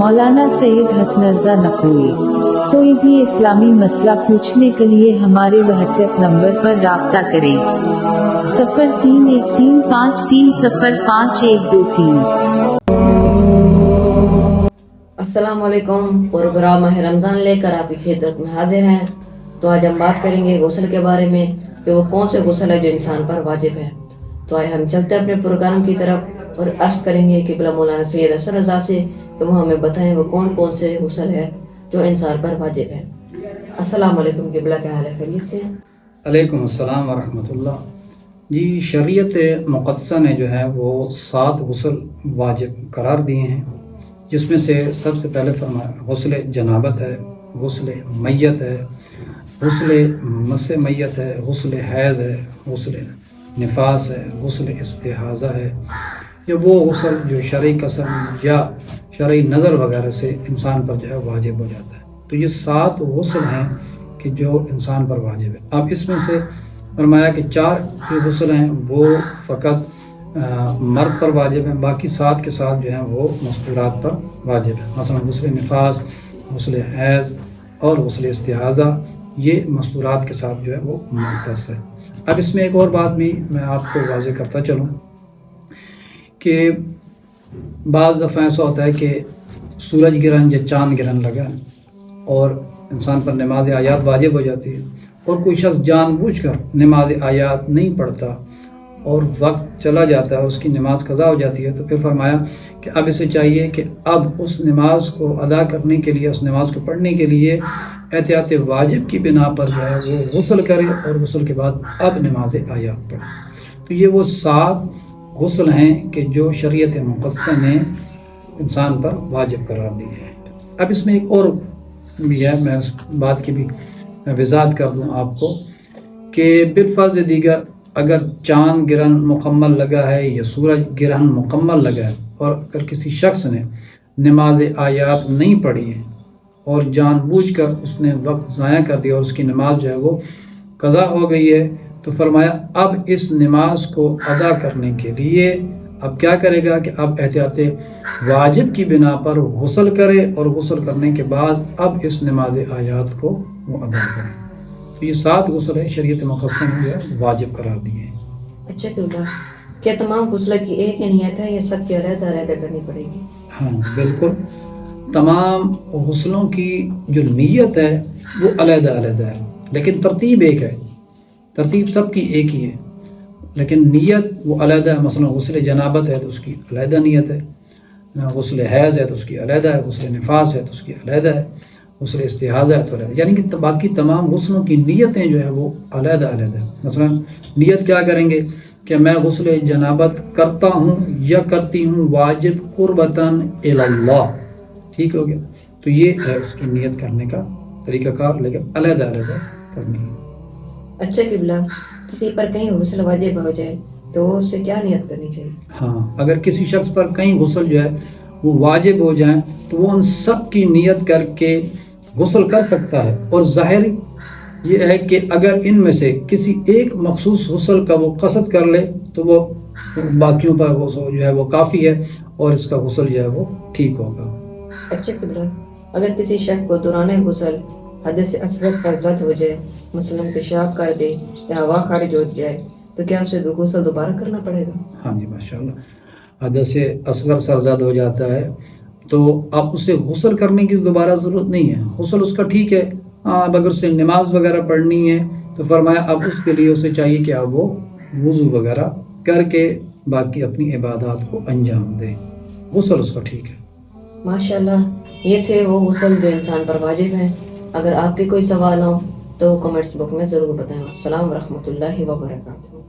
मौलाना सैयद हसन रज़ा नकवी। कोई भी इस्लामी मसला पूछने के लिए हमारे व्हाट्सएप नंबर पर राब्ता करें। 031353051223। अस्सलाम वालेकुम। प्रोग्राम माह रमज़ान लेकर आपकी खिदमत में हाजिर हैं। तो आज हम बात करेंगे गुस्ल के बारे में कि वो कौन से गुस्ल है जो इंसान पर वाजिब है। तो आइए हम चलते हैं अपने प्रोग्राम की तरफ और अर्ज़ करेंगे कि बिला मौलाना सैयद हसन रज़ा से कि वो हमें बताएं वो कौन कौन से गुस्ल है जो इंसान पर वाजिब है। अस्सलाम वालेकुम क़िबला, क्या हाल है, खैरियत से हैं? अलैकुम अस्सलाम व रहमतुल्लाह। जी, शरीयत मुक़द्दसा ने जो है वो 7 गुस्ल वाजिब करार दिए हैं, जिसमें से सबसे पहले फरमाया गुस्ल जनाबत है, गुस्ल मैयत है, गुस्ल मस मैयत है, गुस्ल हैज़ है, गुस्ल निफास है, गुस्ल इस्तिहाज़ा है। ये वो गुस्ल जो शरई कसम या शरई नज़र वगैरह से इंसान पर जो है वाजिब हो जाता है। तो ये 7 गुस्ल हैं कि जो इंसान पर वाजिब है। अब इसमें से फरमाया कि 4 जो गुस्ल हैं वो फ़कत मर्द पर वाजिब हैं, बाकी 7 के साथ जो हैं वो मस्तूरात पर वाजिब है। मसलन गुस्ल निफास, गुस्ल हैज़ और गुस्ल इस्तिहाज़ा, ये मस्तूरात के साथ जो है वो मुख्तस है। अब इसमें एक और बात भी मैं आपको वाज़ेह करता चलूँ कि बाज़ दफ़ा ऐसा होता है कि सूरज गिरन या चाँद गिरन लगा और इंसान पर नमाज आयात वाजिब हो जाती है, और कोई शख्स जानबूझकर नमाज आयात नहीं पढ़ता और वक्त चला जाता है, उसकी नमाज कज़ा हो जाती है। तो फिर फरमाया कि अब इसे चाहिए कि अब उस नमाज को अदा करने के लिए, उस नमाज को पढ़ने के लिए एहतियात वाजिब की बिना पर जो है वो गुस्ल करे और गुस्ल के बाद अब नमाज आयात पढ़े। तो ये वो 7 गुस्ल हैं कि जो शरीयत मुक़द्दसा ने इंसान पर वाजिब करार दिए हैं। अब इसमें एक और भी है, मैं उस बात की भी वज़ाहत कर दूँ आपको कि बिलफ़र्ज़ दीगर अगर चाँद गिरहन मुकम्मल लगा है या सूरज गिरहन मुकम्मल लगा है और अगर किसी शख्स ने नमाज आयात नहीं पढ़ी है और जानबूझकर उसने वक्त ज़ाया कर दिया और उसकी नमाज जो है वो कज़ा हो गई है, तो फरमाया अब इस नमाज को अदा करने के लिए अब क्या करेगा कि अब एहतियात वाजिब की बिना पर गुस्ल करे और गुस्ल करने के बाद अब इस नमाज आयात को वो अदा करे। तो ये 7 गुस्ल है शरीयत मुक़द्दसा ने जो है वाजिब करार दिए हैं। अच्छा क़िबला, क्या तमाम गुस्ल की एक ही नियत है या सब की अलग-अलग करनी पड़ेगी? हाँ बिल्कुल, तमाम गुस्लों की जो नीयत है वो अलग-अलग है, लेकिन तरतीब एक है, तरतीब सबकी एक ही है, लेकिन नीयत वो अलग है। मसलन गुस्ल जनाबत है तो उसकी अलग नीयत है, गुस्ल हैज़ है तो उसकी अलग है, गुस्ल निफास है तो उसकी अलग है, गुस्ल इस्तिहाज़ा है तो अलग है। यानी कि बाकी तमाम गुस्लों की नीयतें जो है वो अलग है। मसलन नीयत क्या करेंगे कि मैं गुस्ल जनाबत करता हूँ या करती हूँ वाजिब कुर्बतन इल्लल्लाह, ठीक हो गया। तो ये है उसकी नीयत करने का तरीक़ाकार, लेकिन अलग करनी है। अच्छा क़िबला, किसी पर कहीं गुस्ल वाजिब हो जाए तो उससे क्या नियत करनी चाहिए? हाँ, अगर किसी शख्स पर कहीं गुस्ल जो है वो वाजिब हो जाए तो वो उन सब की नियत करके गुस्ल कर सकता है, और ज़ाहिर ये है कि अगर इनमें से किसी एक मखसूस गुस्ल का वो कसद कर ले तो वो बाकियों पर वो जो है वो काफ़ी है और इसका गुस्ल जो है वो ठीक होगा। अच्छा क़िबला, अगर किसी शख्स को दौरान गुस्ल हदस असगर फर्जत हो जाए, मसलन पेशाब कर दे या हवा खारिज हो जाए, तो क्या उसे गुस्ल दोबारा करना पड़ेगा? हाँ जी माशाल्लाह, हदस असगर सरजद हो जाता है तो अब उसे गुस्ल करने की दोबारा ज़रूरत नहीं है, गुस्ल उसका ठीक है। हाँ, अब अगर उसे नमाज वगैरह पढ़नी है तो फरमाया अब उसके लिए उसे चाहिए कि अब वो वज़ू वगैरह करके बाकी अपनी इबादत को अंजाम दे, गुस्ल उसका ठीक है। माशाल्लाह, ये थे वो गुस्ल जो इंसान पर वाजिब हैं। अगर आपके कोई सवाल हो तो कमेंट्स बॉक्स में ज़रूर बताएं। अस्सलाम व रहमतुल्लाहि व बरकातुहू।